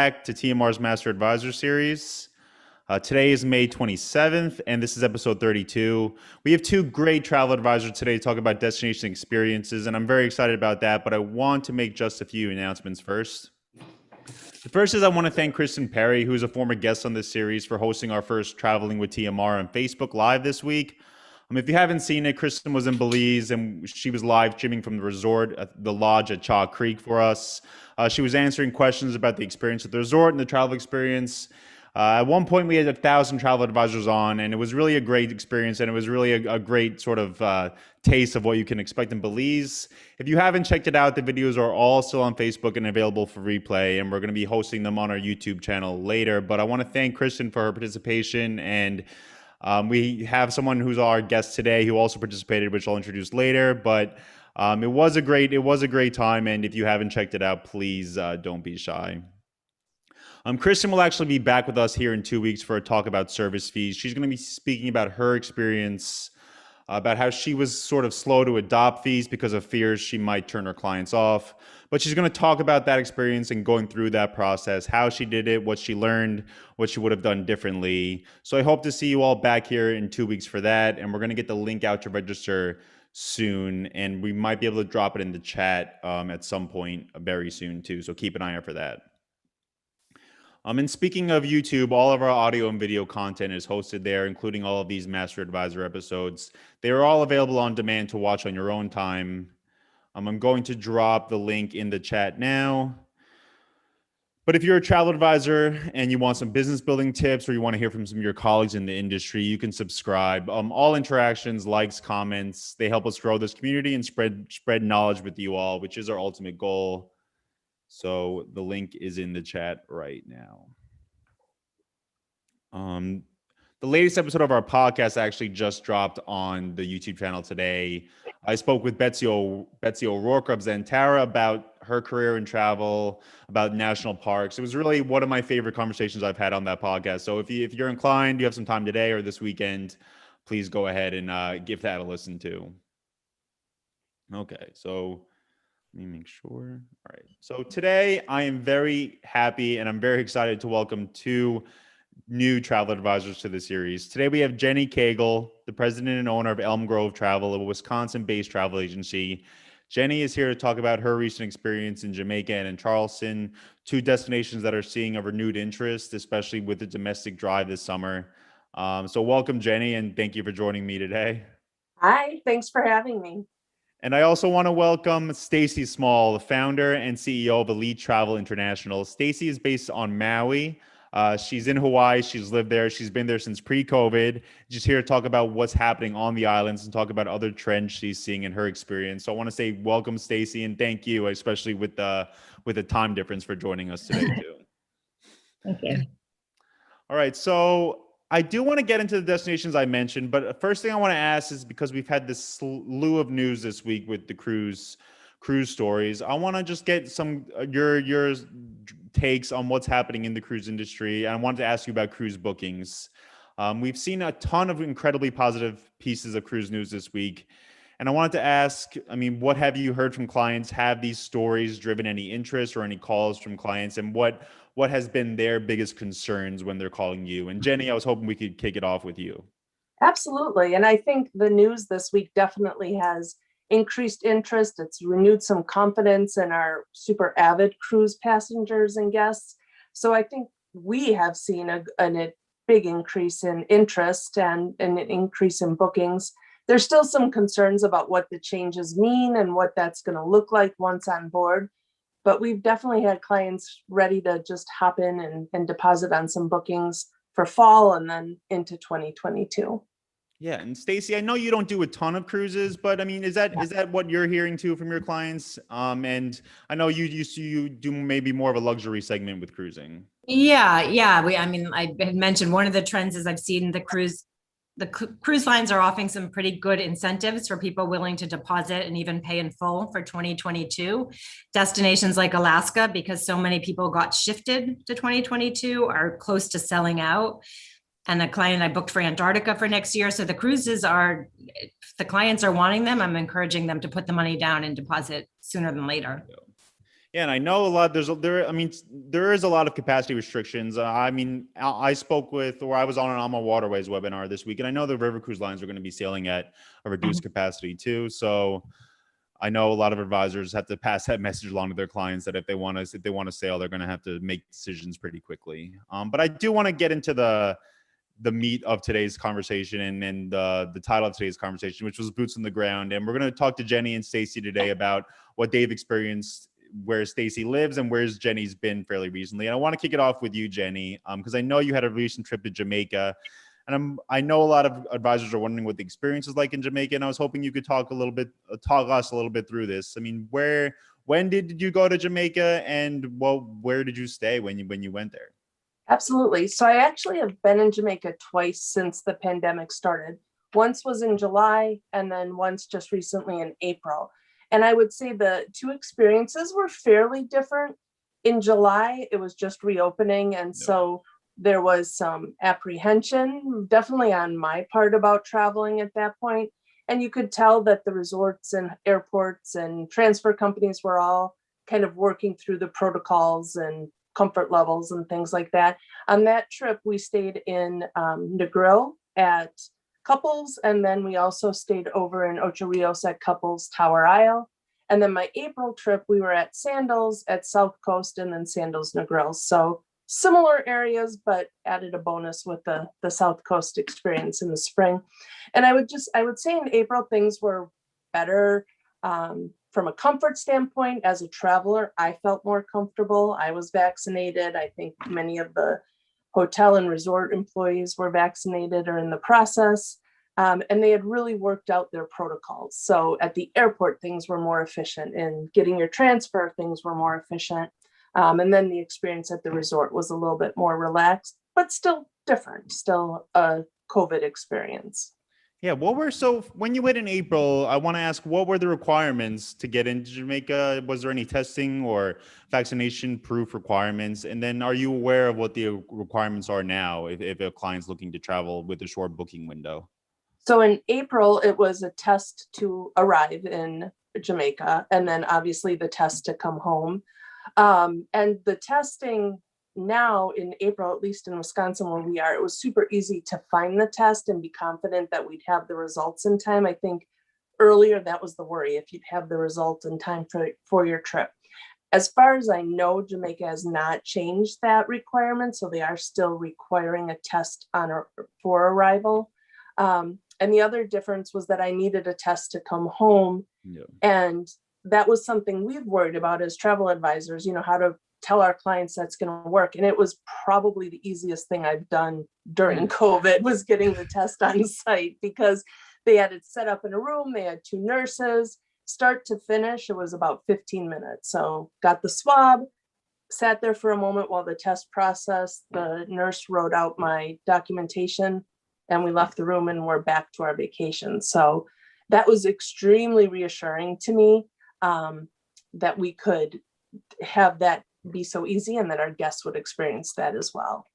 Back to TMR's Master Advisor series. Today is May 27th, and this is episode 32. We have two great travel advisors today to talk about destination experiences, and I'm very excited about that, but I want to make just a few announcements first. The first is I want to thank Kristen Perry, who is a former guest on this series, for hosting our first Traveling with TMR on Facebook Live this week. If you haven't seen it, Kristen was in Belize and she was live streaming from the resort at the lodge at Chalk Creek for us. She was answering questions about the experience at the resort and the travel experience. At one point, we had 1,000 travel advisors on, and it was really a great experience, and it was really a great sort of taste of what you can expect in Belize. If you haven't checked it out, the videos are all still on Facebook and available for replay, and we're going to be hosting them on our YouTube channel later. But I want to thank Kristen for her participation, and we have someone who's our guest today who also participated, which I'll introduce later. But it was a great time, and if you haven't checked it out, please don't be shy. Kristen will actually be back with us here in 2 weeks for a talk about service fees. She's going to be speaking about her experience, about how she was sort of slow to adopt fees because of fears she might turn her clients off. But she's going to talk about that experience and going through that process, how she did it, what she learned, what she would have done differently. So I hope to see you all back here in 2 weeks for that. And we're going to get the link out to register soon. And we might be able to drop it in the chat at some point very soon too. So keep an eye out for that. And speaking of YouTube, all of our audio and video content is hosted there, including all of these Master Advisor episodes. They are all available on demand to watch on your own time. I'm going to drop the link in the chat now. But if you're a travel advisor and you want some business building tips, or you want to hear from some of your colleagues in the industry, you can subscribe. All interactions, likes, comments, they help us grow this community and spread knowledge with you all, which is our ultimate goal. So the link is in the chat right now. The latest episode of our podcast actually just dropped on the YouTube channel today. I spoke with Betsy O'Rourke of Zantara about her career in travel, about national parks. It was really one of my favorite conversations I've had on that podcast. So if you're inclined, you have some time today or this weekend, please go ahead and give that a listen to. Okay, so let me make sure. All right. So today I am very happy and I'm very excited to welcome two new travel advisors to the series. Today we have Jenny Cagle, the president and owner of Elm Grove Travel, a Wisconsin-based travel agency. Jenny is here to talk about her recent experience in Jamaica and in Charleston, two destinations that are seeing a renewed interest, especially with the domestic drive this summer. So welcome, Jenny, and thank you for joining me today. Hi, thanks for having me. And I also want to welcome Stacy Small, the founder and CEO of Elite Travel International. Stacy is based on Maui. She's in Hawaii. She's lived there. She's been there since pre-COVID. Just here to talk about what's happening on the islands and talk about other trends she's seeing in her experience. So I want to say welcome, Stacy, and thank you, especially with the time difference, for joining us today too. Thank you. All right, so I do want to get into the destinations I mentioned, but the first thing I want to ask is, because we've had this slew of news this week with the cruise stories, I want to just get some your takes on what's happening in the cruise industry. I wanted to ask you about cruise bookings. We've seen a ton of incredibly positive pieces of cruise news this week. And I wanted to ask, what have you heard from clients? Have these stories driven any interest or any calls from clients? And what has been their biggest concerns when they're calling you? And Jenny, I was hoping we could kick it off with you. Absolutely. And I think the news this week definitely has increased interest. It's renewed some confidence in our super avid cruise passengers and guests. So I think we have seen a big increase in interest and an increase in bookings. There's still some concerns about what the changes mean and what that's going to look like once on board. But we've definitely had clients ready to just hop in and deposit on some bookings for fall and then into 2022. Yeah, and Stacy, I know you don't do a ton of cruises, but is that what you're hearing too from your clients? And I know you do maybe more of a luxury segment with cruising. Yeah. I had mentioned one of the trends is I've seen the cruise lines are offering some pretty good incentives for people willing to deposit and even pay in full for 2022. Destinations like Alaska, because so many people got shifted to 2022, are close to selling out. And a client I booked for Antarctica for next year. So the cruises if the clients are wanting them, I'm encouraging them to put the money down and deposit sooner than later. Yeah, and I know a lot. There is a lot of capacity restrictions. I spoke with, or I was on an Alma Waterways webinar this week, and I know the river cruise lines are going to be sailing at a reduced capacity too. So I know a lot of advisors have to pass that message along to their clients that if they want to sail, they're going to have to make decisions pretty quickly. But I do want to get into the meat of today's conversation and the title of today's conversation, which was boots on the ground. And we're going to talk to Jenny and Stacy today about what they've experienced where Stacy lives and where's Jenny's been fairly recently. And I want to kick it off with you, Jenny, because I know you had a recent trip to Jamaica. And I know a lot of advisors are wondering what the experience is like in Jamaica. And I was hoping you could talk us a little bit through this. I mean, when did you go to Jamaica, and where did you stay when you went there? Absolutely. So I actually have been in Jamaica twice since the pandemic started. Once was in July, and then once just recently in April. And I would say the two experiences were fairly different. In July, it was just reopening. And so there was some apprehension, definitely on my part, about traveling at that point. And you could tell that the resorts and airports and transfer companies were all kind of working through the protocols and comfort levels and things like that. On that trip, we stayed in Negril at Couples, and then we also stayed over in Ocho Rios at Couples Tower Isle. And then my April trip, we were at Sandals at South Coast, and then Sandals Negril. So similar areas, but added a bonus with the South Coast experience in the spring. And I would say in April, things were better. From a comfort standpoint, as a traveler, I felt more comfortable. I was vaccinated. I think many of the hotel and resort employees were vaccinated or in the process, and they had really worked out their protocols. So at the airport, things were more efficient. In getting your transfer, things were more efficient. And then the experience at the resort was a little bit more relaxed, but still different, still a COVID experience. Yeah, when you went in April, I want to ask, what were the requirements to get into Jamaica? Was there any testing or vaccination proof requirements? And then are you aware of what the requirements are now if a client's looking to travel with a short booking window? So in April, it was a test to arrive in Jamaica, and then obviously the test to come home. And the testing now in April, at least in Wisconsin where we are, it was super easy to find the test and be confident that we'd have the results in time. I think earlier that was the worry, if you'd have the result in time for your trip. As far as I know, Jamaica has not changed that requirement, so they are still requiring a test for arrival. And the other difference was that I needed a test to come home. Yeah. And that was something we've worried about as travel advisors, how to tell our clients that's going to work. And it was probably the easiest thing I've done during COVID was getting the test on site, because they had it set up in a room. They had 2 nurses, start to finish. It was about 15 minutes. So got the swab, sat there for a moment while the test processed. The nurse wrote out my documentation, and we left the room and we're back to our vacation. So that was extremely reassuring to me, that we could have that be so easy and that our guests would experience that as well.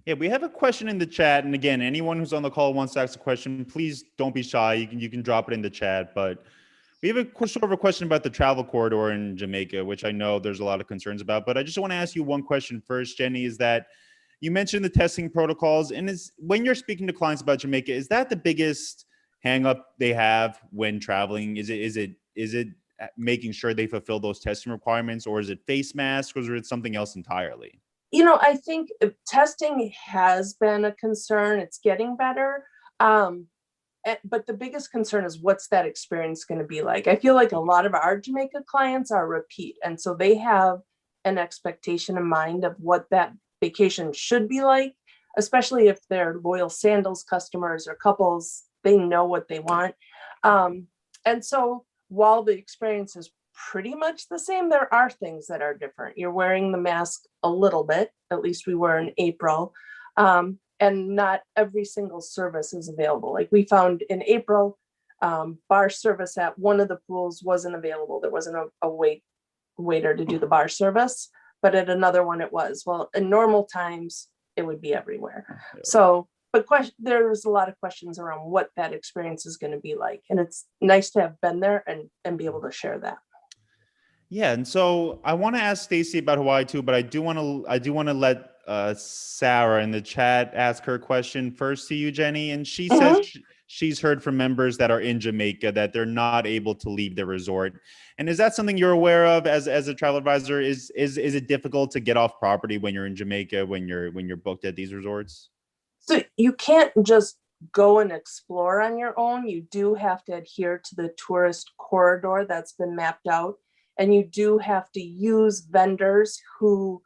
Yeah, we have a question in the chat. And again, anyone who's on the call wants to ask a question, please don't be shy. You can drop it in the chat. But we have a question about the travel corridor in Jamaica, which I know there's a lot of concerns about. But I just want to ask you one question first, Jenny, is that you mentioned the testing protocols. And when you're speaking to clients about Jamaica, is that the biggest hang up they have when traveling? Is it making sure they fulfill those testing requirements, or is it face masks, or is it something else entirely? I think testing has been a concern. It's getting better. But the biggest concern is, what's that experience going to be like? I feel like a lot of our Jamaica clients are repeat. And so they have an expectation in mind of what that vacation should be like, especially if they're loyal Sandals customers or Couples, they know what they want. And so while the experience is pretty much the same, there are things that are different. You're wearing the mask a little bit, at least we were in April, and not every single service is available. Like we found in April, bar service at one of the pools wasn't available. There wasn't a waiter to do the bar service, but at another one it was. Well, in normal times, it would be everywhere. So, but there's a lot of questions around what that experience is going to be like. And it's nice to have been there and be able to share that. Yeah, and so I want to ask Stacy about Hawaii too, but I do want to let Sarah in the chat ask her question first to you, Jenny. And she says Mhm. she's heard from members that are in Jamaica that they're not able to leave their resort. And is that something you're aware of as a travel advisor? Is it difficult to get off property when you're in Jamaica when you're booked at these resorts? So you can't just go and explore on your own. You do have to adhere to the tourist corridor that's been mapped out. And you do have to use vendors who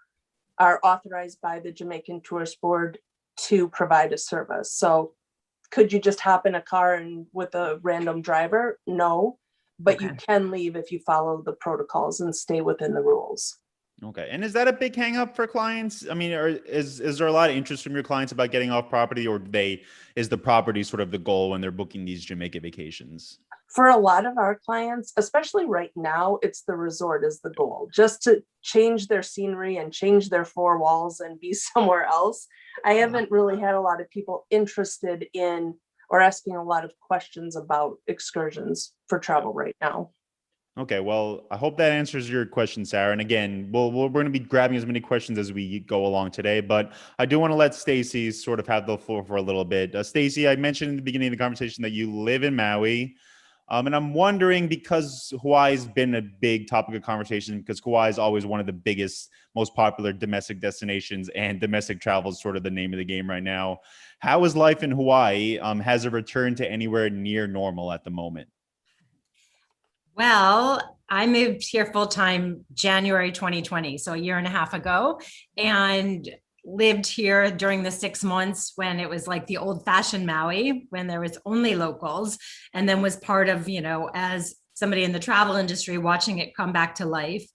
are authorized by the Jamaican Tourist Board to provide a service. So could you just hop in a car and with a random driver? No, but you Okay. can leave if you follow the protocols and stay within the rules. Okay. And is that a big hang up for clients? I mean, is there a lot of interest from your clients about getting off property, or is the property sort of the goal when they're booking these Jamaica vacations? For a lot of our clients, especially right now, it's the resort is the goal, just to change their scenery and change their four walls and be somewhere else. I haven't really had a lot of people interested in or asking a lot of questions about excursions for travel right now. Okay, well, I hope that answers your question, Sarah. And again, we're going to be grabbing as many questions as we go along today, but I do want to let Stacy sort of have the floor for a little bit. Stacy, I mentioned in the beginning of the conversation that you live in Maui. And I'm wondering, because Hawaii's been a big topic of conversation, because Hawaii is always one of the biggest, most popular domestic destinations, and domestic travel is sort of the name of the game right now. How is life in Hawaii? Has it returned to anywhere near normal at the moment? Well, I moved here full time January 2020, so a year and a half ago, and lived here during the 6 months when it was like the old fashioned Maui, when there was only locals, and then was part of, as somebody in the travel industry watching it come back to life.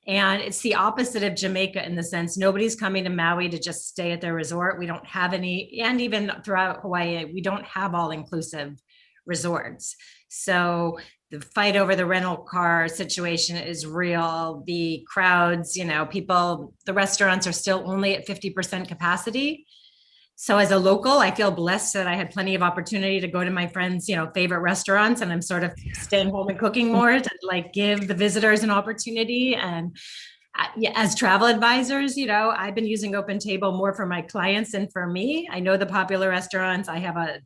And it's the opposite of Jamaica in the sense nobody's coming to Maui to just stay at their resort. We don't have any, and even throughout Hawaii, we don't have all inclusive resorts. So the fight over the rental car situation is real. The crowds, people, the restaurants are still only at 50% capacity. So as a local, I feel blessed that I had plenty of opportunity to go to my friends, favorite restaurants, and I'm sort of staying home and cooking more to like give the visitors an opportunity. And as travel advisors, I've been using Open Table more for my clients than for me. I know the popular restaurants. I have a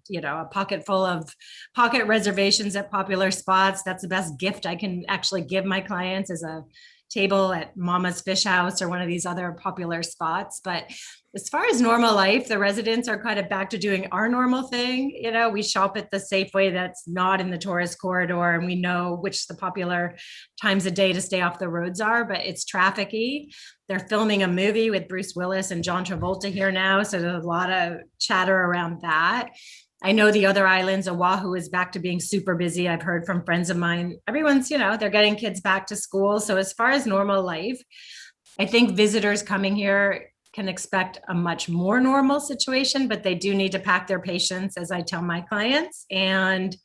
pocket full of pocket reservations at popular spots. That's the best gift I can actually give my clients, is a table at Mama's Fish House or one of these other popular spots. But as far as normal life, the residents are kind of back to doing our normal thing. We shop at the Safeway that's not in the tourist corridor, and we know which the popular times of day to stay off the roads are, but it's trafficy. They're filming a movie with Bruce Willis and John Travolta here now, so there's a lot of chatter around that. I know the other islands, Oahu is back to being super busy. I've heard from friends of mine. Everyone's, they're getting kids back to school. So as far as normal life, I think visitors coming here can expect a much more normal situation, but they do need to pack their patience, as I tell my clients. And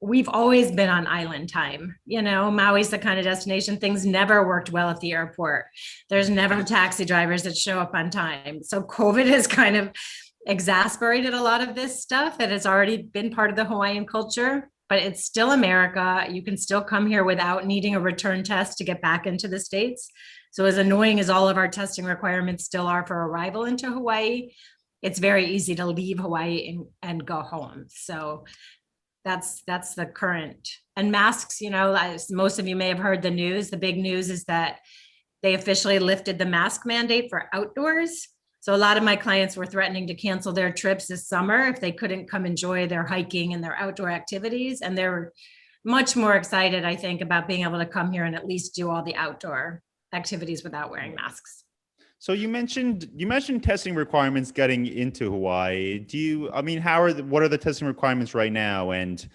we've always been on island time. Maui's the kind of destination, things never worked well at the airport. There's never taxi drivers that show up on time. So COVID has kind of exasperated a lot of this stuff that has already been part of the Hawaiian culture, but it's still America. You can still come here without needing a return test to get back into the States. So as annoying as all of our testing requirements still are for arrival into Hawaii, it's very easy to leave Hawaii and go home. So that's the current. And masks, as most of you may have heard the news, the big news is that they officially lifted the mask mandate for outdoors. So a lot of my clients were threatening to cancel their trips this summer if they couldn't come enjoy their hiking and their outdoor activities. And they're much more excited, I think, about being able to come here and at least do all the outdoor activities without wearing masks. So you mentioned testing requirements getting into Hawaii. What are the testing requirements right now? And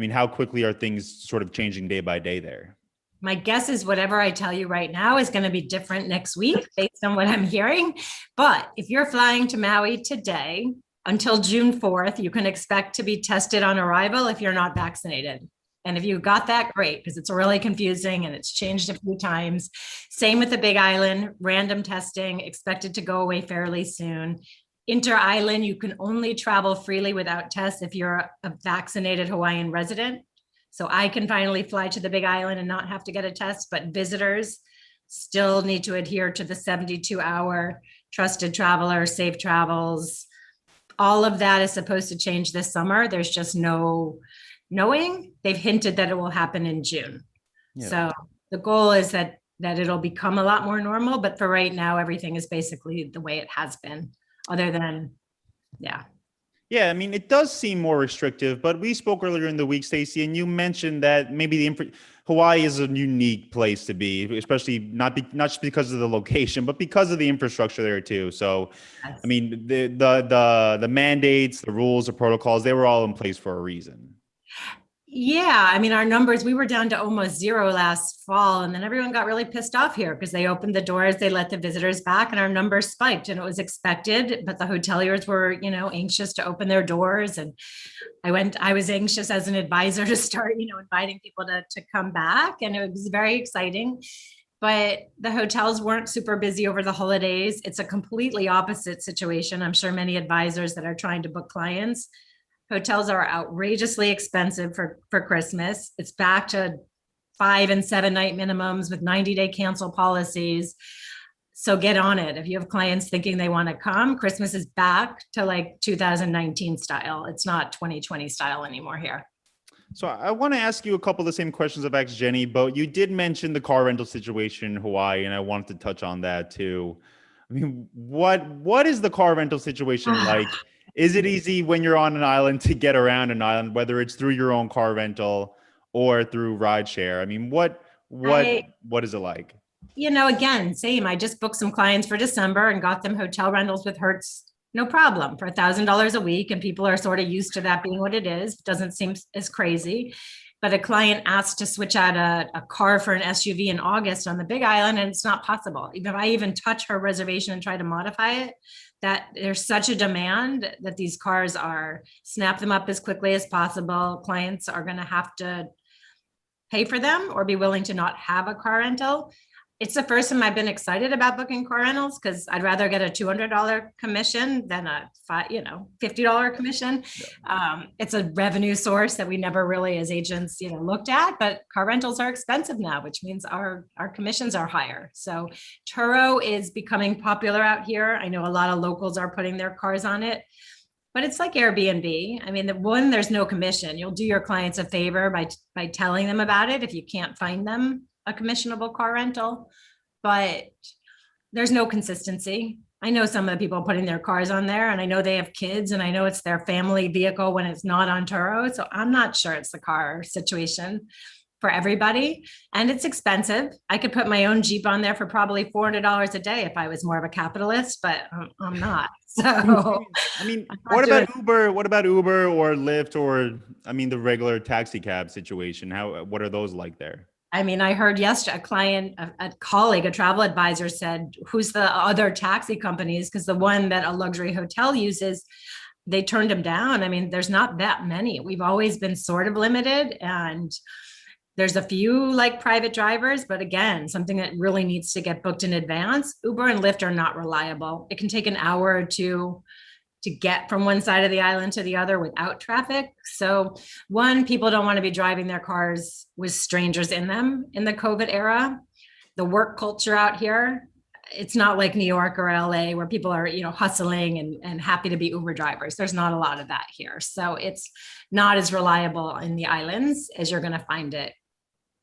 how quickly are things sort of changing day by day there? My guess is whatever I tell you right now is going to be different next week based on what I'm hearing. But if you're flying to Maui today until June 4th, you can expect to be tested on arrival if you're not vaccinated. And if you got that, great, because it's really confusing and it's changed a few times. Same with the Big Island, random testing expected to go away fairly soon. Inter-island, you can only travel freely without tests if you're a vaccinated Hawaiian resident. So I can finally fly to the Big Island and not have to get a test, but visitors still need to adhere to the 72-hour trusted traveler, safe travels. All of that is supposed to change this summer. There's just no knowing. They've hinted that it will happen in June. Yeah. So the goal is that it'll become a lot more normal, but for right now, everything is basically the way it has been, other than, yeah. Yeah, I mean, it does seem more restrictive, but we spoke earlier in the week, Stacy, and you mentioned that maybe Hawaii is a unique place to be, especially not just because of the location, but because of the infrastructure there too. So, Yes. I mean, the mandates, the rules, the protocols, they were all in place for a reason. Yeah, I mean, our numbers, we were down to almost zero last fall, and then everyone got really pissed off here because they opened the doors, they let the visitors back, and our numbers spiked, and it was expected, but the hoteliers were, anxious to open their doors. And I was anxious as an advisor to start, inviting people to come back, and it was very exciting. But the hotels weren't super busy over the holidays. It's a completely opposite situation. I'm sure many advisors that are trying to book clients, hotels are outrageously expensive for Christmas. It's back to 5 and 7 night minimums with 90-day cancel policies. So get on it. If you have clients thinking they want to come, Christmas is back to like 2019 style. It's not 2020 style anymore here. So I want to ask you a couple of the same questions I've asked Jenny, but you did mention the car rental situation in Hawaii, and I wanted to touch on that too. I mean, what is the car rental situation like? Is it easy when you're on an island to get around an island, whether it's through your own car rental or through rideshare? I mean, what is it like? Again, same. I just booked some clients for December and got them hotel rentals with Hertz, no problem, for $1,000 a week. And people are sort of used to that being what it is. It doesn't seem as crazy. But a client asked to switch out a car for an SUV in August on the Big Island, and it's not possible. Even if I even touch her reservation and try to modify it, that there's such a demand that these cars snap them up as quickly as possible. Clients are going to have to pay for them or be willing to not have a car rental. It's the first time I've been excited about booking car rentals because I'd rather get a $200 commission than a $50 commission. Yeah. It's a revenue source that we never really as agents, looked at, but car rentals are expensive now, which means our commissions are higher. So Turo is becoming popular out here. I know a lot of locals are putting their cars on it, but it's like Airbnb. I mean, there's no commission. You'll do your clients a favor by telling them about it if you can't find them a commissionable car rental, but there's no consistency. I know some of the people putting their cars on there, and I know they have kids, and I know it's their family vehicle when it's not on Turo. So I'm not sure it's the car situation for everybody, and it's expensive. I could put my own Jeep on there for probably $400 a day if I was more of a capitalist, but I'm not. So I mean, what about Uber? What about Uber or Lyft or the regular taxi cab situation? What are those like there? I mean, I heard yesterday a client, a colleague, a travel advisor said, who's the other taxi companies? Because the one that a luxury hotel uses, they turned him down. I mean, there's not that many. We've always been sort of limited, and there's a few like private drivers, but again, something that really needs to get booked in advance. Uber and Lyft are not reliable. It can take an hour or two to get from one side of the island to the other without traffic. So one, people don't want to be driving their cars with strangers in them in the COVID era. The work culture out here, it's not like New York or LA where people are, hustling and happy to be Uber drivers. There's not a lot of that here. So it's not as reliable in the islands as you're going to find it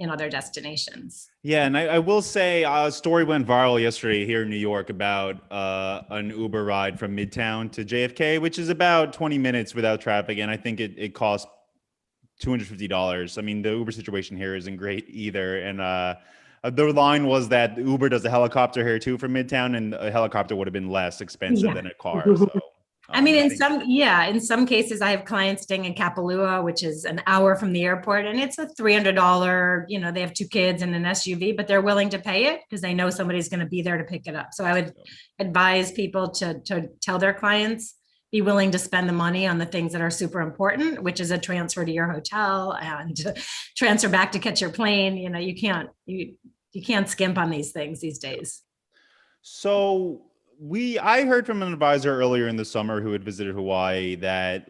in other destinations. Yeah, and I will say a story went viral yesterday here in New York about an Uber ride from Midtown to JFK, which is about 20 minutes without traffic, and I think it cost $250. I mean, the Uber situation here isn't great either, and the line was that Uber does a helicopter here too from Midtown, and a helicopter would have been less expensive than a car. So. I mean, in some cases, I have clients staying in Kapalua, which is an hour from the airport, and it's a $300, they have 2 kids and an SUV, but they're willing to pay it because they know somebody's going to be there to pick it up. So I would advise people to tell their clients, be willing to spend the money on the things that are super important, which is a transfer to your hotel and transfer back to catch your plane. You can't skimp on these things these days. So I heard from an advisor earlier in the summer who had visited Hawaii that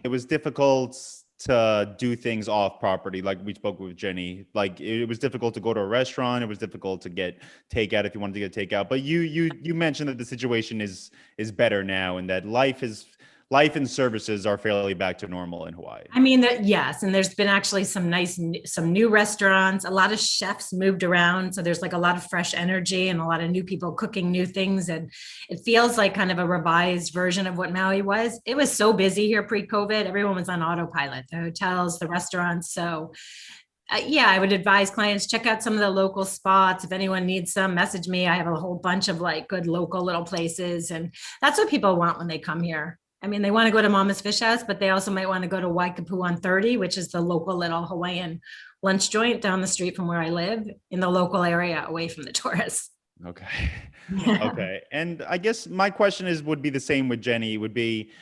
it was difficult to do things off property, like we spoke with Jenny. Like it was difficult to go to a restaurant. It was difficult to get takeout if you wanted to get takeout. But you mentioned that the situation is better now, and that life and services are fairly back to normal in Hawaii. I mean, yes. And there's been actually some new restaurants. A lot of chefs moved around. So there's like a lot of fresh energy and a lot of new people cooking new things. And it feels like kind of a revised version of what Maui was. It was so busy here pre-COVID. Everyone was on autopilot, the hotels, the restaurants. So yeah, I would advise clients, check out some of the local spots. If anyone needs some, message me. I have a whole bunch of like good local little places. And that's what people want when they come here. I mean, they want to go to Mama's Fish House, but they also might want to go to Waikapu on 30, which is the local little Hawaiian lunch joint down the street from where I live in the local area away from the tourists. Okay. Okay. And I guess my question would be the same with Jenny, would be,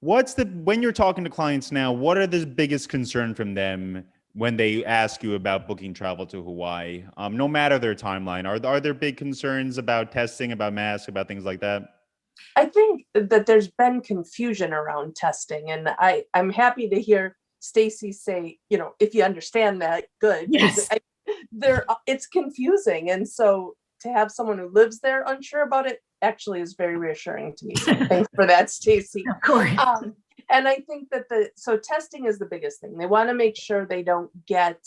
when you're talking to clients now, what are the biggest concern from them when they ask you about booking travel to Hawaii? No matter their timeline, are there big concerns about testing, about masks, about things like that? I think that there's been confusion around testing, and I'm happy to hear Stacy say, if you understand that, good. Yes. It's confusing. And so to have someone who lives there unsure about it actually is very reassuring to me. So thanks for that, Stacy. Of course. And I think that so testing is the biggest thing. They want to make sure they don't get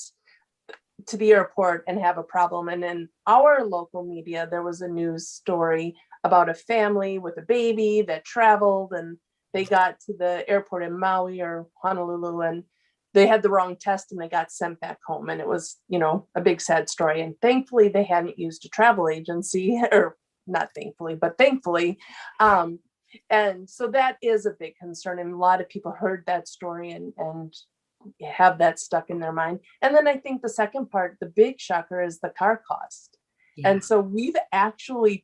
to the airport and have a problem. And in our local media, there was a news story about a family with a baby that traveled, and they got to the airport in Maui or Honolulu, and they had the wrong test and they got sent back home. And it was, a big sad story. And thankfully they hadn't used a travel agency, or not thankfully, but thankfully. And so that is a big concern. And a lot of people heard that story and have that stuck in their mind. And then I think the second part, the big shocker, is the car cost. Yeah. And so we've actually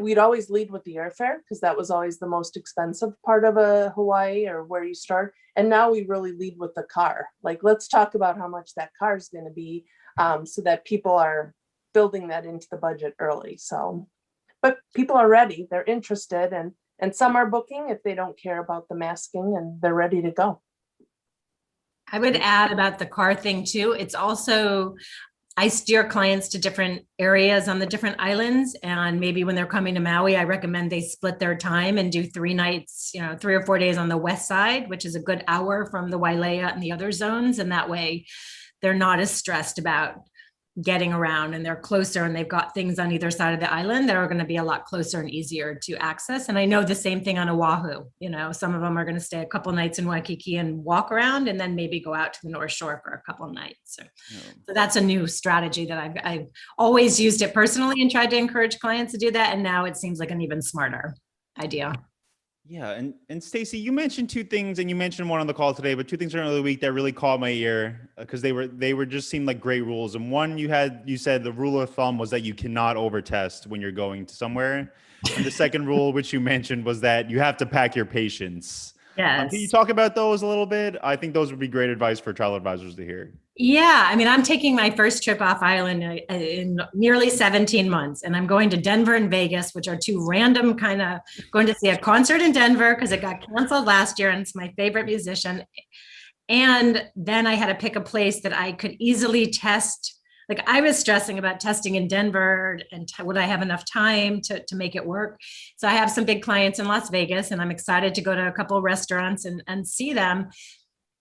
we'd always lead with the airfare because that was always the most expensive part of a Hawaii or where you start. And now we really lead with the car. Like, let's talk about how much that car is going to be, so that people are building that into the budget early. So, but people are ready, they're interested, and some are booking if they don't care about the masking, and they're ready to go. I would add about the car thing too. It's also, I steer clients to different areas on the different islands. And maybe when they're coming to Maui, I recommend they split their time and do 3 nights, 3 or 4 days on the west side, which is a good hour from the Wailea and the other zones. And that way they're not as stressed about getting around, and they're closer, and they've got things on either side of the island that are going to be a lot closer and easier to access. And I know the same thing on Oahu. Some of them are going to stay a couple nights in Waikiki and walk around, and then maybe go out to the North Shore for a couple of nights. So that's a new strategy that I've always used it personally and tried to encourage clients to do that. And now it seems like an even smarter idea. Yeah. And Stacy, you mentioned 2 things, and you mentioned one on the call today, but 2 things during the week that really caught my ear because they were just seemed like great rules. And one, you said the rule of thumb was that you cannot overtest when you're going to somewhere. And the second rule, which you mentioned, was that you have to pack your patience. Yes. Can you talk about those a little bit? I think those would be great advice for travel advisors to hear. Yeah. I mean, I'm taking my first trip off island in nearly 17 months, and I'm going to Denver and Vegas, which are 2 random going to see a concert in Denver because it got canceled last year and it's my favorite musician. And then I had to pick a place that I could easily test. Like, I was stressing about testing in Denver and would I have enough time to make it work? So I have some big clients in Las Vegas, and I'm excited to go to a couple of restaurants and see them.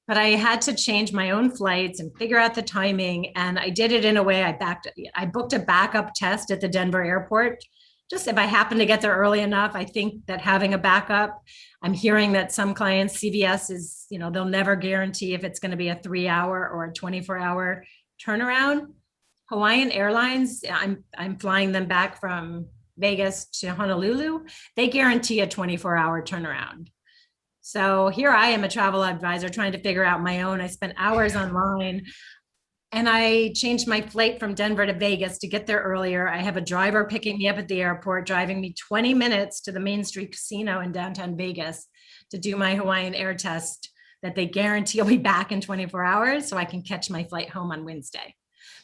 But I had to change my own flights and figure out the timing. And I did it in a way I booked a backup test at the Denver airport. Just if I happen to get there early enough, I think that having a backup, I'm hearing that some clients, CVS is, they'll never guarantee if it's going to be a 3-hour or a 24-hour turnaround. Hawaiian Airlines, I'm flying them back from Vegas to Honolulu. They guarantee a 24-hour turnaround. So here I am, a travel advisor, trying to figure out my own. I spent hours online, and I changed my flight from Denver to Vegas to get there earlier. I have a driver picking me up at the airport, driving me 20 minutes to the Main Street Casino in downtown Vegas to do my Hawaiian air test that they guarantee I'll be back in 24 hours so I can catch my flight home on Wednesday.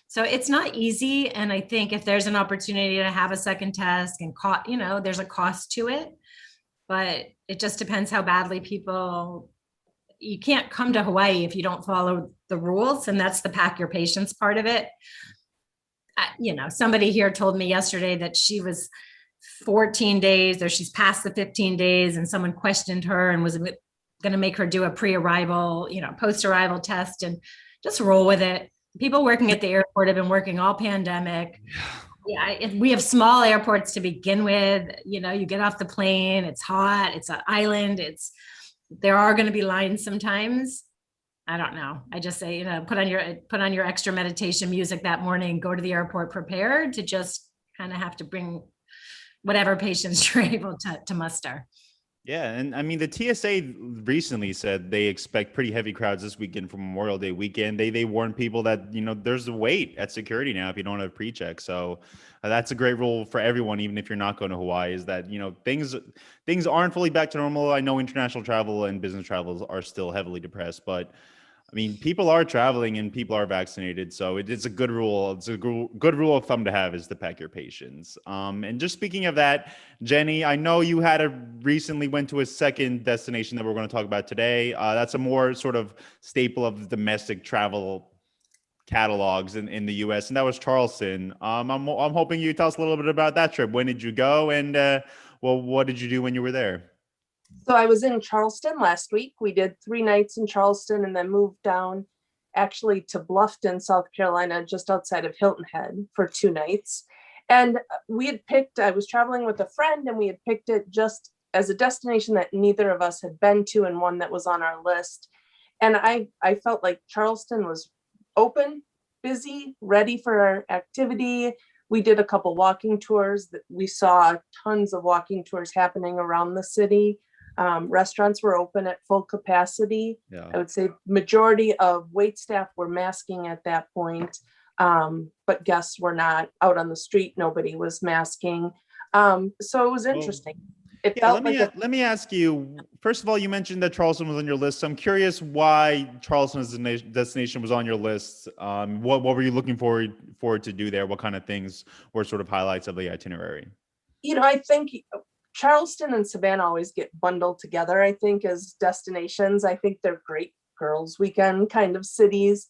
So it's not easy. And I think if there's an opportunity to have a second test and there's a cost to it, but it just depends how badly people you can't come to Hawaii if you don't follow the rules. And that's the pack your patience part of it. Somebody here told me yesterday that she was 14 days or she's past the 15 days and someone questioned her and was going to make her do a pre-arrival, post-arrival test, and just roll with it. People working at the airport have been working all pandemic. Yeah, we have small airports to begin with. You get off the plane, it's hot, it's an island, there are going to be lines sometimes. I don't know. I just say, put on your extra meditation music that morning, go to the airport prepared to just kind of have to bring whatever patients you're able to muster. Yeah, and I mean the TSA recently said they expect pretty heavy crowds this weekend for Memorial Day weekend. They warn people that there's a wait at security now if you don't have pre-check. So that's a great rule for everyone, even if you're not going to Hawaii. Is that things aren't fully back to normal. I know international travel and business travels are still heavily depressed, but I mean, people are traveling and people are vaccinated. So it's a good rule. It's a good rule of thumb to have, is to pack your patience. And just speaking of that, Jenny, I know you recently went to a second destination that we're going to talk about today. That's a more sort of staple of the domestic travel catalogs in the US, and that was Charleston. I'm hoping you tell us a little bit about that trip. When did you go? And what did you do when you were there? So I was in Charleston last week. We did 3 nights in Charleston and then moved down actually to Bluffton, South Carolina, just outside of Hilton Head for 2 nights. And I was traveling with a friend and we had picked it just as a destination that neither of us had been to and one that was on our list. And I felt like Charleston was open, busy, ready for our activity. We did a couple walking tours. That we saw tons of walking tours happening around the city. Restaurants were open at full capacity. Yeah. I would say majority of wait staff were masking at that point, but guests were not out on the street. Nobody was masking. So it was interesting. Let me ask you, first of all, you mentioned that Charleston was on your list. So I'm curious why Charleston as a destination was on your list. What were you looking forward to do there? What kind of things were sort of highlights of the itinerary? I think Charleston and Savannah always get bundled together, I think, as destinations. I think they're great girls' weekend kind of cities.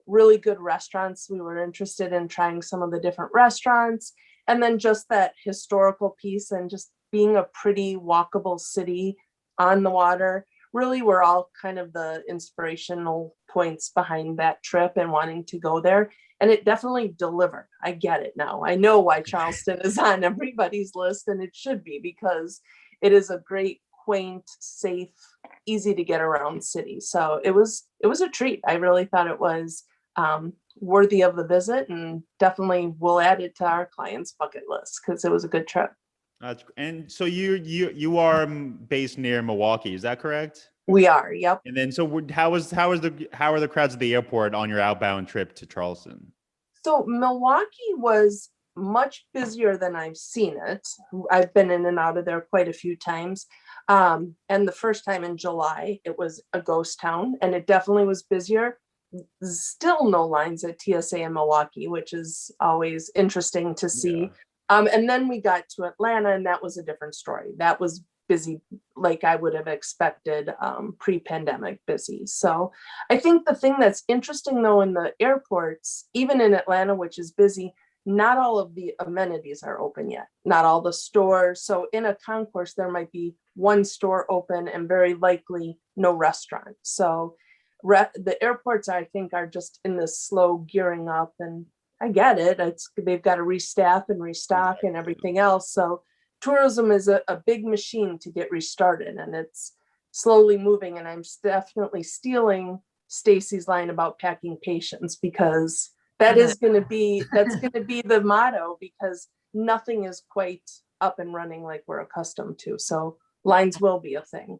Really good restaurants. We were interested in trying some of the different restaurants. And then just that historical piece and just being a pretty walkable city on the water really were all kind of the inspirational points behind that trip and wanting to go there. And it definitely delivered. I get it now. I know why Charleston is on everybody's list, and it should be, because it is a great, quaint, safe, easy to get around city. So it was a treat. I really thought it was worthy of the visit, and definitely we'll add it to our clients' bucket list because it was a good trip. And so you are based near Milwaukee, is that correct? We are, yep. And then, so how are the crowds at the airport on your outbound trip to Charleston? So Milwaukee was much busier than I've seen it. I've been in and out of there quite a few times. And the first time in July, it was a ghost town, and it definitely was busier. Still no lines at TSA in Milwaukee, which is always interesting to see. Yeah. And then we got to Atlanta, and that was a different story. That was busy like I would have expected, pre-pandemic busy. So I think the thing that's interesting though in the airports, even in Atlanta, which is busy, not all of the amenities are open yet, not all the stores. So in a concourse, there might be one store open and very likely no restaurant. So the airports, I think, are just in this slow gearing up, and I get it. They've got to restaff and restock and everything else. So tourism is a big machine to get restarted, and it's slowly moving. And I'm definitely stealing Stacy's line about packing patience, because that's going to be the motto, because nothing is quite up and running like we're accustomed to. So lines will be a thing.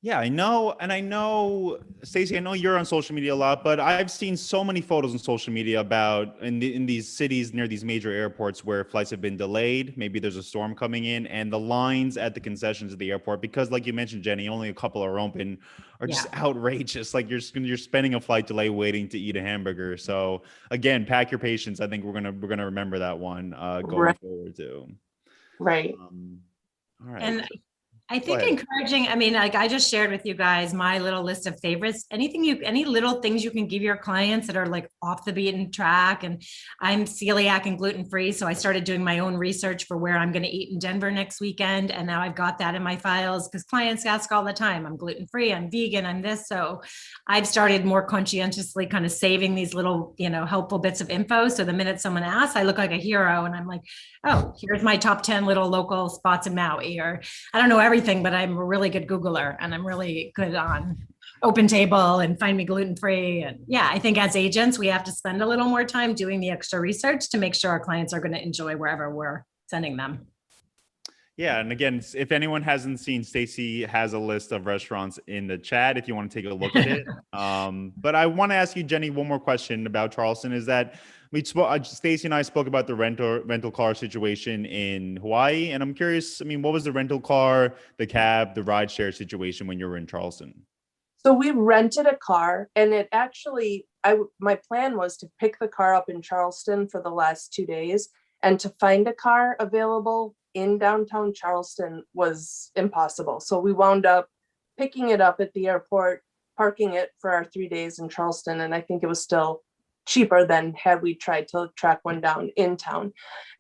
Yeah, I know. And I know, Stacy, I know you're on social media a lot, but I've seen so many photos on social media about in these cities near these major airports where flights have been delayed. Maybe there's a storm coming in, and the lines at the concessions at the airport, because like you mentioned, Jenny, only a couple are open, are just outrageous. Like you're spending a flight delay waiting to eat a hamburger. So again, pack your patience. I think we're gonna remember that one going forward too. Right. All right. And I Go think ahead. encouraging, I mean, like I just shared with you guys my little list of favorites. Any little things you can give your clients that are like off the beaten track. And I'm celiac and gluten free. So I started doing my own research for where I'm going to eat in Denver next weekend. And now I've got that in my files because clients ask all the time, I'm gluten free, I'm vegan, I'm this. So I've started more conscientiously kind of saving these little, helpful bits of info. So the minute someone asks, I look like a hero and I'm like, oh, here's my top 10 little local spots in Maui, or I don't know everything, but I'm a really good Googler and I'm really good on Open Table and Find Me Gluten Free. And yeah, I think as agents, we have to spend a little more time doing the extra research to make sure our clients are going to enjoy wherever we're sending them. Yeah, and again, if anyone hasn't seen, Stacy has a list of restaurants in the chat if you want to take a look at it. But I want to ask you, Jenny, one more question about Charleston. Is that Stacy and I spoke about the rental car situation in Hawaii, and I'm curious. I mean, what was the rental car, the cab, the ride share situation when you were in Charleston? So we rented a car, and it actually, my plan was to pick the car up in Charleston for the last 2 days, and to find a car available in downtown Charleston was impossible. So we wound up picking it up at the airport, parking it for our 3 days in Charleston. And I think it was still cheaper than had we tried to track one down in town.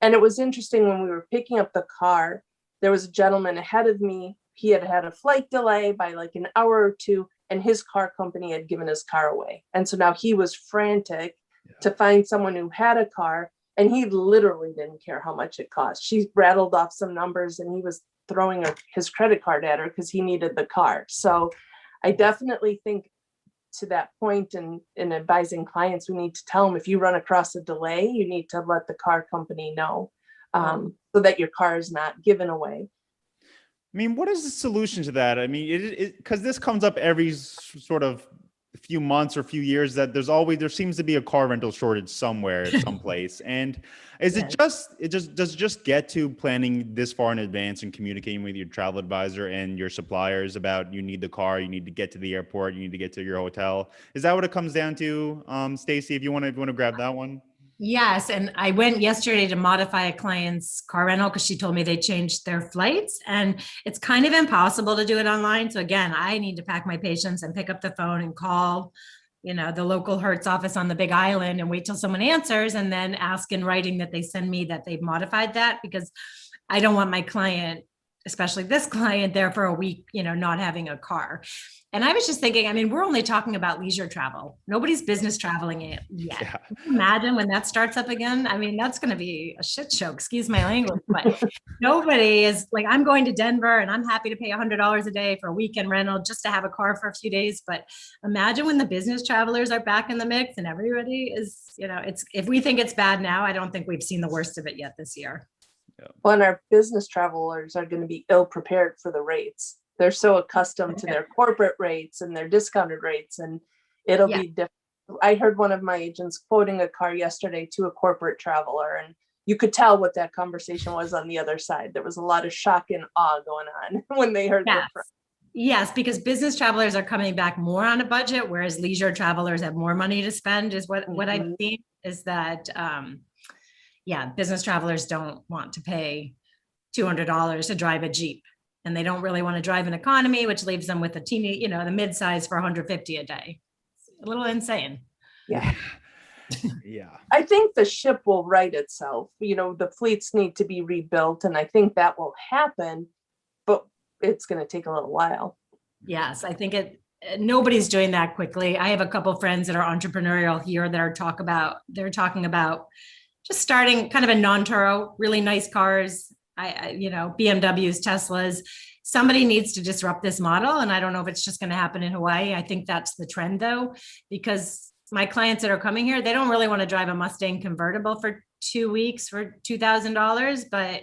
And it was interesting when we were picking up the car, there was a gentleman ahead of me. He had had a flight delay by like an hour or two, and his car company had given his car away. And so now he was frantic to find someone who had a car. And he literally didn't care how much it cost. She rattled off some numbers and he was throwing his credit card at her because he needed the car. So I definitely think to that point in advising clients, we need to tell them if you run across a delay, you need to let the car company know so that your car is not given away. I mean, what is the solution to that? I mean, because this comes up every sort of few months or few years, that there seems to be a car rental shortage somewhere, someplace. And does it just get to planning this far in advance and communicating with your travel advisor and your suppliers about you need the car, you need to get to the airport, you need to get to your hotel? Is that what it comes down to, Stacy? If you want to grab that one. Yes. And I went yesterday to modify a client's car rental because she told me they changed their flights, and it's kind of impossible to do it online. So again, I need to pack my patience and pick up the phone and call, the local Hertz office on the Big Island and wait till someone answers and then ask in writing that they send me that they've modified that, because I don't want my client, especially this client, there for a week, not having a car. And I was just thinking, I mean, we're only talking about leisure travel. Nobody's business traveling it yet. Yeah. Can you imagine when that starts up again? I mean, that's going to be a shit show, excuse my language, but nobody is like, I'm going to Denver and I'm happy to pay $100 a day for a weekend rental just to have a car for a few days. But imagine when the business travelers are back in the mix and everybody is, if we think it's bad now, I don't think we've seen the worst of it yet this year. Well, and our business travelers are going to be ill prepared for the rates. They're so accustomed to their corporate rates and their discounted rates, and it'll be different. I heard one of my agents quoting a car yesterday to a corporate traveler, and you could tell what that conversation was on the other side. There was a lot of shock and awe going on when they heard that. Yes, because business travelers are coming back more on a budget, whereas leisure travelers have more money to spend, is what I've seen, is that business travelers don't want to pay $200 to drive a Jeep, and they don't really want to drive an economy, which leaves them with a teeny, the mid-size for $150 a day. It's a little insane. Yeah. Yeah. I think the ship will right itself. The fleets need to be rebuilt, and I think that will happen, but it's going to take a little while. Yes, I think nobody's doing that quickly. I have a couple friends that are entrepreneurial here that are talking about just starting kind of a non-Turo, really nice cars, BMWs, Teslas. Somebody needs to disrupt this model. And I don't know if it's just going to happen in Hawaii. I think that's the trend though, because my clients that are coming here, they don't really want to drive a Mustang convertible for 2 weeks for $2,000. But,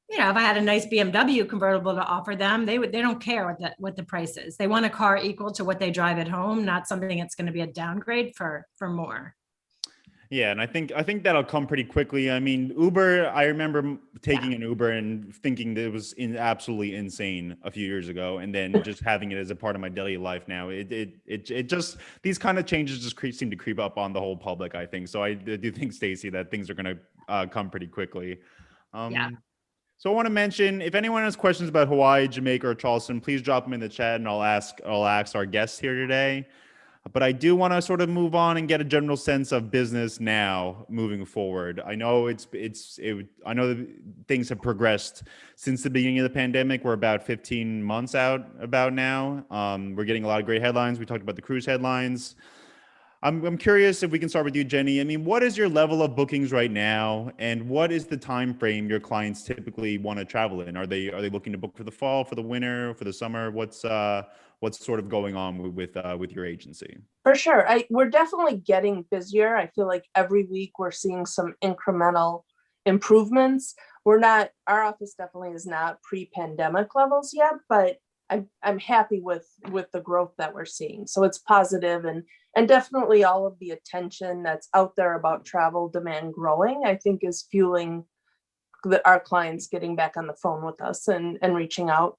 if I had a nice BMW convertible to offer them, they don't care what the price is. They want a car equal to what they drive at home, not something that's going to be a downgrade for more. Yeah, and I think that'll come pretty quickly. I mean, Uber, I remember taking an Uber and thinking that it was absolutely insane a few years ago, and then just having it as a part of my daily life now. It just, these kind of changes just seem to creep up on the whole public, I think. So I do think, Stacy, that things are going to come pretty quickly. So I want to mention, if anyone has questions about Hawaii, Jamaica, or Charleston, please drop them in the chat and I'll ask our guests here today. But I do want to sort of move on and get a general sense of business now moving forward. I know I know that things have progressed since the beginning of the pandemic. We're about 15 months out about now. We're getting a lot of great headlines. We talked about the cruise headlines. I'm curious if we can start with you, Jenny. I mean, what is your level of bookings right now, and what is the time frame your clients typically want to travel in? Are they looking to book for the fall, for the winter, for the summer? What's sort of going on with your agency? For sure. We're definitely getting busier. I feel like every week we're seeing some incremental improvements. Our office definitely is not pre-pandemic levels yet, but I'm happy with the growth that we're seeing. So it's positive, and definitely all of the attention that's out there about travel demand growing, I think is fueling our clients getting back on the phone with us and reaching out.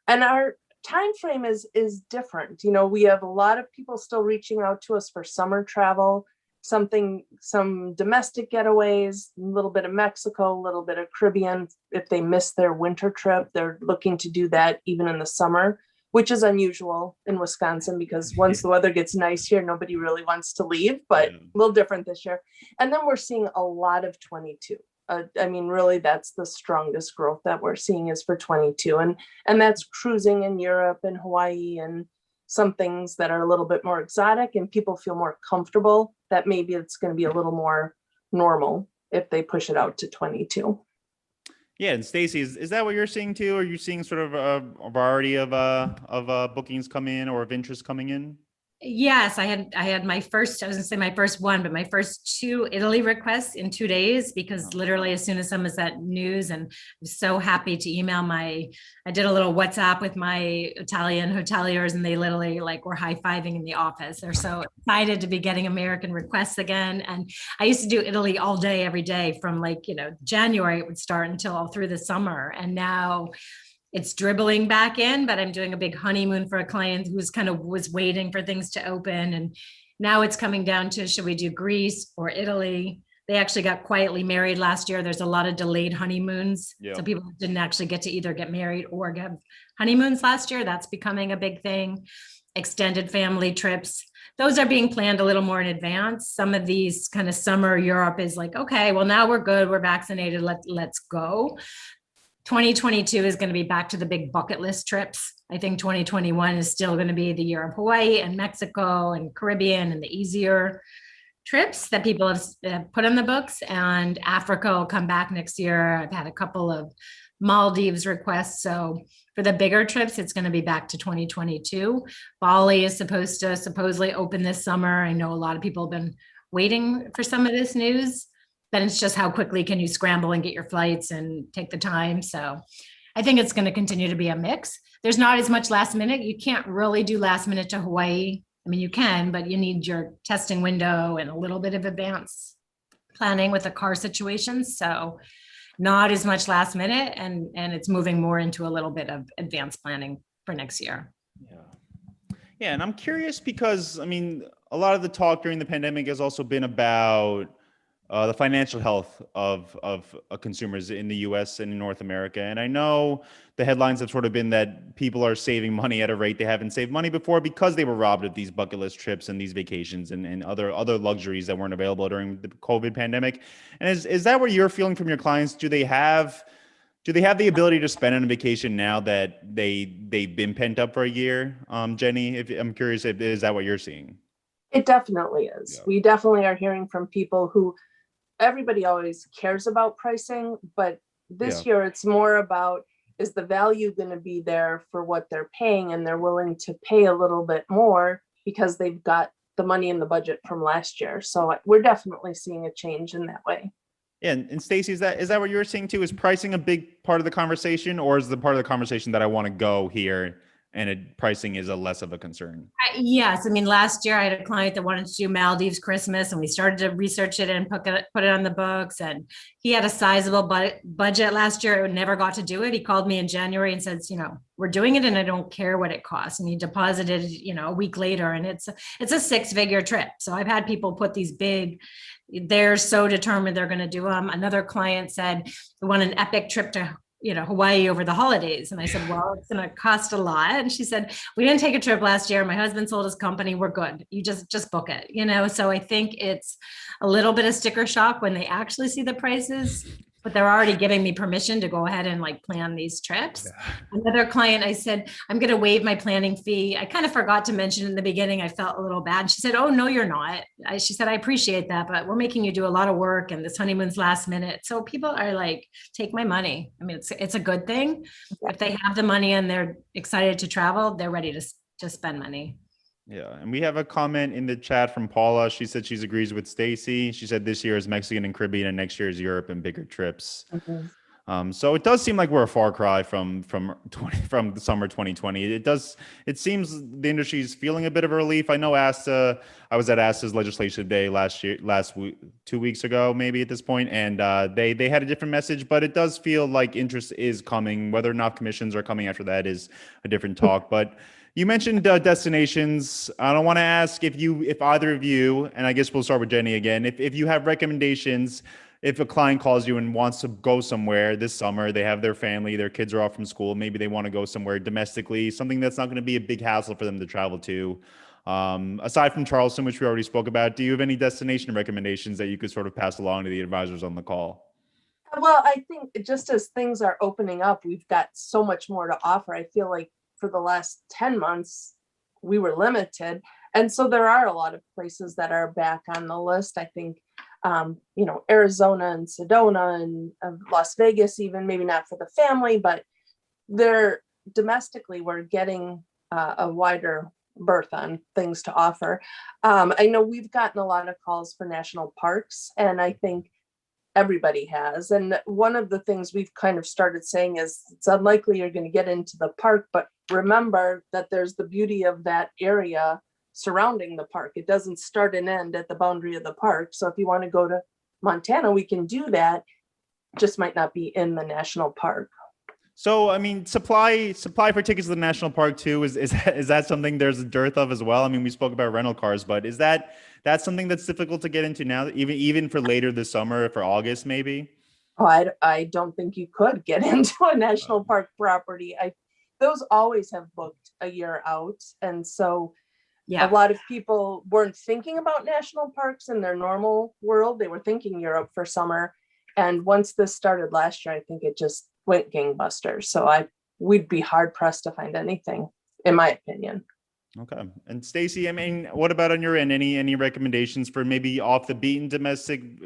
And our time frame is different. You know, we have a lot of people still reaching out to us for summer travel, some domestic getaways, a little bit of Mexico, a little bit of Caribbean. If they miss their winter trip, they're looking to do that even in the summer, which is unusual in Wisconsin because once the weather gets nice here, nobody really wants to leave, but a little different this year. And then we're seeing a lot of 22. I mean, really, that's the strongest growth that we're seeing is for 22. And that's cruising in Europe and Hawaii and some things that are a little bit more exotic, and people feel more comfortable that maybe it's going to be a little more normal if they push it out to 22. Yeah, and Stacy, is that what you're seeing too? Are you seeing sort of a variety of bookings come in or of interest coming in? Yes, I had my first, I was gonna say my first one, but my first 2 Italy requests in 2 days, because literally as soon as someone said news, and I'm so happy to email I did a little WhatsApp with my Italian hoteliers, and they literally like were high-fiving in the office. They're so excited to be getting American requests again. And I used to do Italy all day, every day from January, it would start until all through the summer. And now it's dribbling back in, but I'm doing a big honeymoon for a client who's was waiting for things to open. And now it's coming down to, should we do Greece or Italy? They actually got quietly married last year. There's a lot of delayed honeymoons. Yeah. So people didn't actually get to either get married or get honeymoons last year. That's becoming a big thing. Extended family trips. Those are being planned a little more in advance. Some of these kind of summer Europe is like, okay, well now we're good. We're vaccinated. Let's go. 2022 is going to be back to the big bucket list trips. I think 2021 is still going to be the year of Hawaii and Mexico and Caribbean and the easier trips that people have put on the books. And Africa will come back next year. I've had a couple of Maldives requests. So for the bigger trips, it's going to be back to 2022. Bali is supposed to supposedly open this summer. I know a lot of people have been waiting for some of this news. Then it's just how quickly can you scramble and get your flights and take the time. So I think it's going to continue to be a mix. There's not as much last minute. You can't really do last minute to Hawaii. I mean, you can, but you need your testing window and a little bit of advance planning with the car situations. So not as much last minute, and it's moving more into a little bit of advanced planning for next year. Yeah. And I'm curious because, I mean, a lot of the talk during the pandemic has also been about the financial health of consumers in the US and in North America. And I know the headlines have sort of been that people are saving money at a rate they haven't saved money before because they were robbed of these bucket list trips and these vacations and other luxuries that weren't available during the COVID pandemic. And is that what you're feeling from your clients? Do they have the ability to spend on a vacation now that they've been pent up for a year? Jenny, I'm curious, is that what you're seeing? It definitely is. Yeah. We definitely are hearing from people who, everybody always cares about pricing, but this year it's more about, is the value going to be there for what they're paying, and they're willing to pay a little bit more because they've got the money in the budget from last year. So we're definitely seeing a change in that way. Yeah, and Stacy, is that what you're seeing too? Is pricing a big part of the conversation, or is the part of the conversation that I want to go here and pricing is a less of a concern? Yes. I mean, last year I had a client that wanted to do Maldives Christmas, and we started to research it and put it on the books. And he had a sizable budget last year. It never got to do it. He called me in January and says, we're doing it and I don't care what it costs. And he deposited, a week later, and it's a 6-figure trip. So I've had people put these big, they're so determined they're going to do them. Another client said, we want an epic trip to Hawaii over the holidays. And I said, well, it's going to cost a lot. And she said, we didn't take a trip last year. My husband sold his company. We're good. You just book it, So I think it's a little bit of sticker shock when they actually see the prices, but they're already giving me permission to go ahead and plan these trips. Yeah. Another client, I said, I'm going to waive my planning fee. I kind of forgot to mention in the beginning, I felt a little bad. She said, oh, no, you're not. She said, I appreciate that, but we're making you do a lot of work and this honeymoon's last minute. So people are like, take my money. I mean, it's a good thing. If they have the money and they're excited to travel, they're ready to spend money. Yeah, and we have a comment in the chat from Paula. She said she agrees with Stacy. She said this year is Mexican and Caribbean, and next year is Europe and bigger trips. So it does seem like we're a far cry from the summer 2020. It seems the industry is feeling a bit of a relief. I know I was at ASTA's legislative day last week, 2 weeks ago, maybe at this point, and they had a different message, but it does feel like interest is coming. Whether or not commissions are coming after that is a different talk, but. You mentioned destinations. I don't want to ask if either of you, and I guess we'll start with Jenny again, if you have recommendations, if a client calls you and wants to go somewhere this summer, they have their family, their kids are off from school, maybe they want to go somewhere domestically, something that's not going to be a big hassle for them to travel to. Aside from Charleston, which we already spoke about, do you have any destination recommendations that you could sort of pass along to the advisors on the call? Well, I think just as things are opening up, we've got so much more to offer. I feel like for the last 10 months, we were limited. And so there are a lot of places that are back on the list. I think, Arizona and Sedona and Las Vegas, even maybe not for the family, but they're domestically, we're getting a wider berth on things to offer. I know we've gotten a lot of calls for national parks, and I think everybody has. And one of the things we've kind of started saying is it's unlikely you're going to get into the park, but remember that there's the beauty of that area surrounding the park. It doesn't start and end at the boundary of the park. So if you want to go to Montana, we can do that. Just might not be in the national park. So, I mean, supply for tickets to the national park too, is that something there's a dearth of as well? I mean, we spoke about rental cars, but is that's something that's difficult to get into now, even for later this summer, for August, maybe? Oh, I don't think you could get into a national park property. Those always have booked a year out. And so a lot of people weren't thinking about national parks in their normal world. They were thinking Europe for summer. And once this started last year, I think it just went gangbusters. So we'd be hard pressed to find anything, in my opinion. Okay. And Stacy, I mean, what about on your end? Any recommendations for maybe off the beaten domestic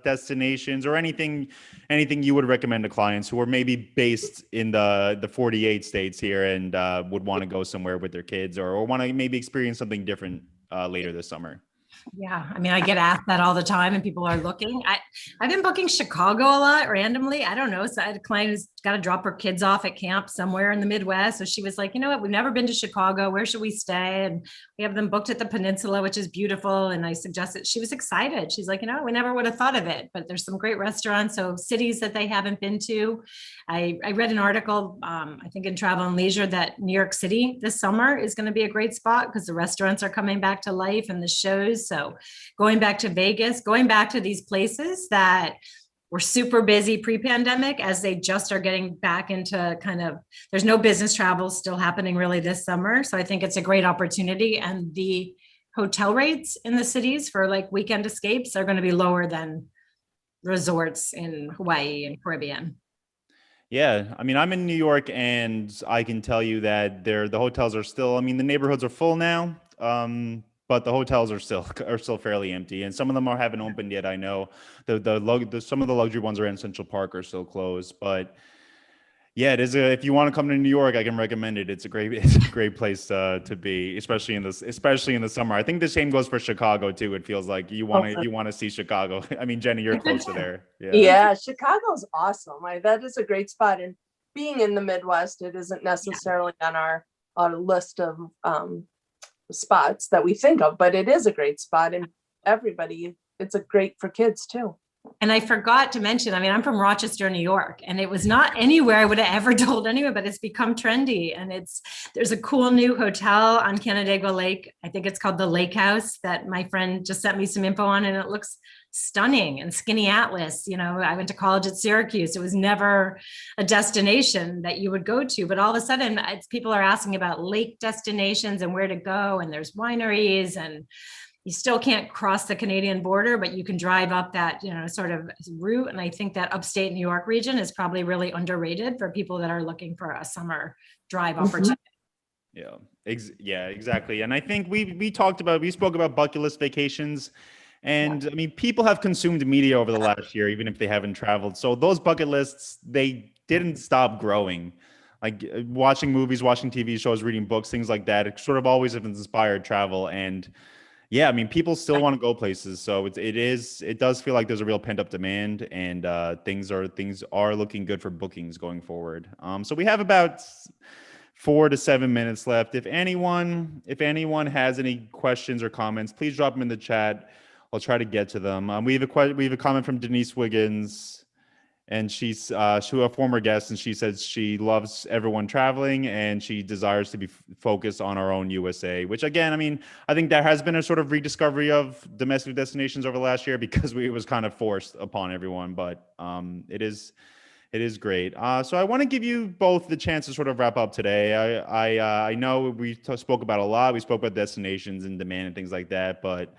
destinations, or anything you would recommend to clients who are maybe based in the 48 states here and would want to go somewhere with their kids, or want to maybe experience something different later this summer? Yeah, I mean, I get asked that all the time, and people are looking. I've been booking Chicago a lot randomly. I don't know. So I had a client who's got to drop her kids off at camp somewhere in the Midwest. So she was like, you know what? We've never been to Chicago. Where should we stay? And we have them booked at the peninsula, which is beautiful. And I suggested, she was excited. She's like, we never would have thought of it, but there's some great restaurants. So cities that they haven't been to. I read an article, I think in Travel and Leisure, that New York City this summer is going to be a great spot because the restaurants are coming back to life and the shows. So going back to Vegas, going back to these places that were super busy pre-pandemic, as they just are getting back into there's no business travel still happening really this summer. So I think it's a great opportunity, and the hotel rates in the cities for weekend escapes are going to be lower than resorts in Hawaii and Caribbean. Yeah, I mean, I'm in New York, and I can tell you that the hotels are still, I mean, the neighborhoods are full now, but the hotels are still fairly empty, and some of them haven't opened yet. I know some of the luxury ones around Central Park are still closed, but yeah, it is. If you want to come to New York, I can recommend it. It's a great place to be, especially in the summer. I think the same goes for Chicago too. It feels like you want to see Chicago. I mean, Jenny, you're close to there. Yeah, Chicago's awesome. That is a great spot. And being in the Midwest, it isn't necessarily on our list of spots that we think of, but it is a great spot, and it's a great for kids too. And I forgot to mention, I mean, I'm from Rochester, New York, and it was not anywhere I would have ever told anyone, but it's become trendy. And there's a cool new hotel on Canandaigua Lake. I think it's called the Lake House, that my friend just sent me some info on, and it looks stunning, and Skinny Atlas, I went to college at Syracuse. It was never a destination that you would go to, but all of a sudden people are asking about lake destinations and where to go. And there's wineries, and you still can't cross the Canadian border, but you can drive up that, sort of route. And I think that upstate New York region is probably really underrated for people that are looking for a summer drive opportunity. Yeah, yeah, exactly. And I think we spoke about bucket list vacations, and I mean, people have consumed media over the last year, even if they haven't traveled. So those bucket lists, they didn't stop growing. Like watching movies, watching TV shows, reading books, things like that. It sort of always has inspired travel. And yeah, I mean, people still want to go places. So it does feel like there's a real pent up demand, and things are looking good for bookings going forward. So we have about 4 to 7 minutes left. If anyone has any questions or comments, please drop them in the chat. I'll try to get to them. We have a comment from Denise Wiggins, and she's a former guest, and she says she loves everyone traveling, and she desires to be focused on our own USA. Which again, I mean, I think there has been a sort of rediscovery of domestic destinations over the last year because it was kind of forced upon everyone. But it is great. So I want to give you both the chance to sort of wrap up today. I know we spoke about a lot. We spoke about destinations and demand and things like that. But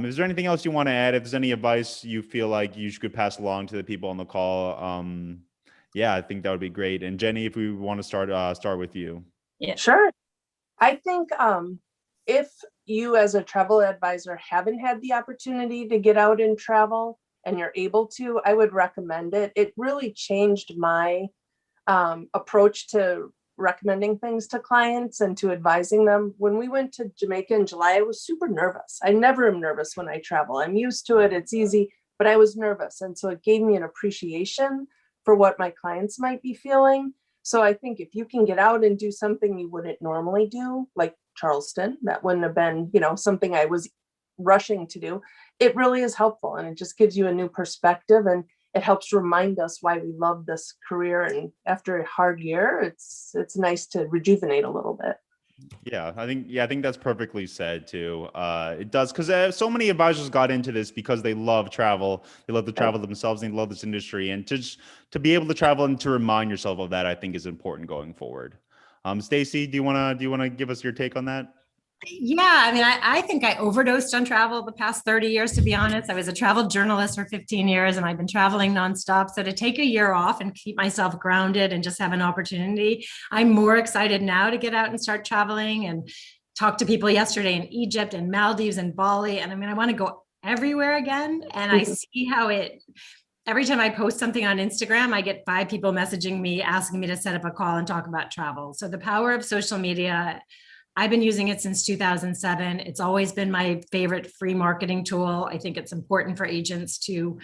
is there anything else you want to add? If there's any advice you feel like you could pass along to the people on the call, yeah, I think that would be great. And Jenny, if we want to start with you. Yeah, sure. I think if you as a travel advisor haven't had the opportunity to get out and travel, and you're able to, I would recommend it. It really changed my approach to recommending things to clients and to advising them. When we went to Jamaica in July, I was super nervous. I never am nervous when I travel. I'm used to it. It's easy, but I was nervous. And so it gave me an appreciation for what my clients might be feeling. So I think if you can get out and do something you wouldn't normally do, like Charleston, that wouldn't have been, something I was rushing to do, it really is helpful. And it just gives you a new perspective, and it helps remind us why we love this career. And after a hard year, it's nice to rejuvenate a little bit. Yeah, I think that's perfectly said too. It does, because so many advisors got into this because they love travel. They love to travel themselves, and they love this industry. And to be able to travel and to remind yourself of that, I think is important going forward. Stacy, do you want to give us your take on that? Yeah, I mean, I think I overdosed on travel the past 30 years, to be honest. I was a travel journalist for 15 years, and I've been traveling nonstop. So to take a year off and keep myself grounded and just have an opportunity, I'm more excited now to get out and start traveling, and talk to people yesterday in Egypt and Maldives and Bali. And I mean, I want to go everywhere again. And I see how every time I post something on Instagram, I get 5 people messaging me, asking me to set up a call and talk about travel. So the power of social media, I've been using it since 2007. It's always been my favorite free marketing tool. I think it's important for agents to,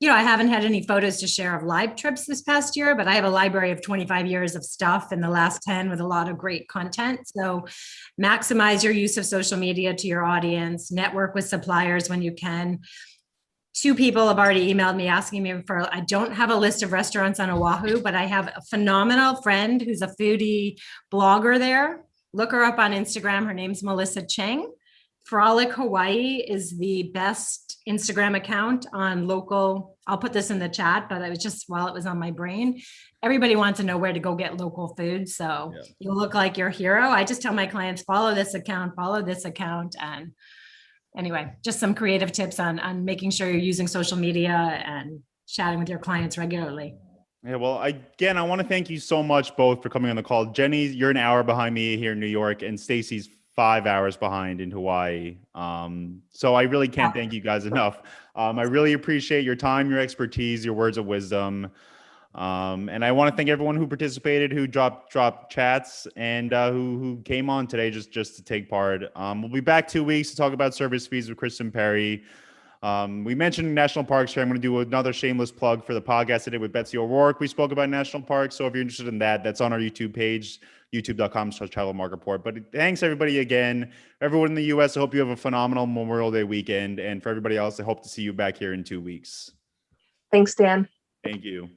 I haven't had any photos to share of live trips this past year, but I have a library of 25 years of stuff in the last 10 with a lot of great content. So maximize your use of social media to your audience, network with suppliers when you can. 2 people have already emailed me asking me I don't have a list of restaurants on Oahu, but I have a phenomenal friend who's a foodie blogger there. Look her up on Instagram. Her name's Melissa Cheng. Frolic Hawaii is the best Instagram account on local. I'll put this in the chat, but while it was on my brain, everybody wants to know where to go get local food. So you look like your hero. I just tell my clients, follow this account. And anyway, just some creative tips on making sure you're using social media and chatting with your clients regularly. Yeah, well, I want to thank you so much both for coming on the call. Jenny, you're an hour behind me here in New York, and Stacy's 5 hours behind in Hawaii. So I really can't thank you guys enough. I really appreciate your time, your expertise, your words of wisdom. And I want to thank everyone who participated, who dropped chats, and who came on today just to take part. We'll be back 2 weeks to talk about service fees with Kristen Perry. We mentioned national parks here. I'm going to do another shameless plug for the podcast I did with Betsy O'Rourke. We spoke about national parks. So if you're interested in that, that's on our YouTube page, youtube.com/Travel Market Report. But thanks everybody again. Everyone in the US, I hope you have a phenomenal Memorial Day weekend. And for everybody else, I hope to see you back here in 2 weeks. Thanks, Dan. Thank you.